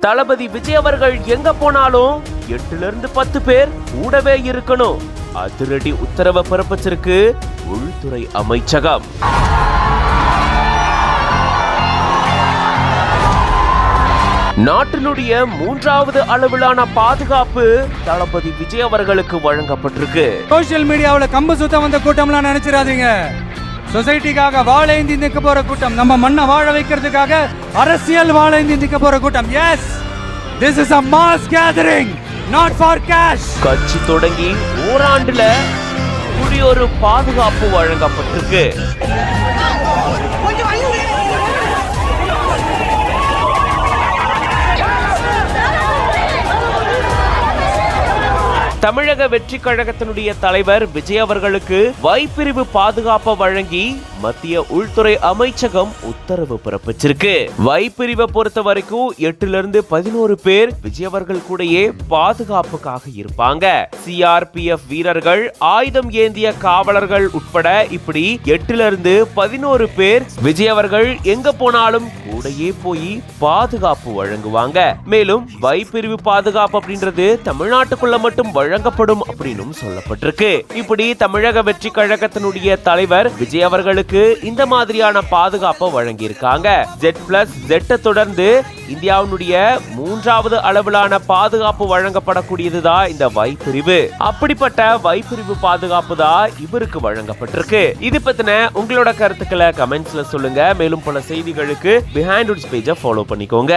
தளபதி விஜய் அவர்கள் எங்க போனாலும் 8ல இருந்து 10 பேர் கூடவே இருக்கணும். அதிரடி உத்தரவை பிறப்பிச்சிருக்கு உள்துறை அமைச்சகம். நாட்டினுடைய 3வது அளவிலான பாதுகாப்பு தளபதி விஜய் அவர்களுக்கு வழங்கப்பட்டிருக்கு. சோசியல் மீடியாவில் கம்பு சுத்தம் வந்த கூட்டம்லாம் நினைச்சிடாதீங்க. சொசைட்டிக்காக வாழேந்தி நிற்க போற கூட்டம், நம்ம மண்ணை வாழ வைக்கிறதுக்காக அரசியல் வாழேந்தி நிற்க போற கூட்டம். Yes, this is a mass gathering, not for cash. கட்சி தொடங்கி ஓராண்டுல இப்படி ஒரு பாதுகாப்பு வழங்கப்பட்டிருக்கு. தமிழக வெற்றி கழகத்தினுடைய தலைவர் விஜய் அவர்களுக்கு வைப்பிரிவு பாதுகாப்பை வழங்கி மத்திய உள்துறை அமைச்சகம் உத்தரவு பிறப்பிச்சிருக்கு. வைப்பிரிவை பொறுத்த வரைக்கும் 8ல இருந்து 11 பேர் விஜய் அவர்கள் கூடயே பாதுகாப்புக்காக இருப்பாங்க. CRPF வீரர்கள், ஆயுதம் ஏந்திய காவலர்கள் உட்பட இப்படி 8ல இருந்து 11 பேர் விஜய் அவர்கள் எங்க போனாலும் கூடயே போய் பாதுகாப்பு வழங்குவாங்க. மேலும் வைப்பிரிவு பாதுகாப்பு அப்படின்றது தமிழ்நாட்டுக்குள்ள மட்டும் வழங்கப்படும் அப்படின்னு சொல்லப்பட்டிருக்கு. இப்படி தமிழக வெற்றி கழகத்தினுடைய தலைவர் விஜய் அவர்களுக்கு இந்த மாதிரியான பாதுகாப்பை வழங்கி இருக்காங்க. Z+Z தொடர்ந்து இந்தியாவினுடைய 3வது அளவிலான பாதுகாப்பு வழங்கப்படக்கூடியதுதான் இந்த வைப்பிரிவு. அப்படிப்பட்ட வைப்பிரிவு பாதுகாப்பு தான் இவருக்கு வழங்கப்பட்டிருக்கு. இது பத்தின உங்களோட கருத்துக்களை கமெண்ட்ஸ்ல சொல்லுங்க. மேலும் பல செய்திகளுக்கு பிஹைண்ட் வுட்ஸ் பேஜை ஃபாலோ பண்ணிக்கோங்க.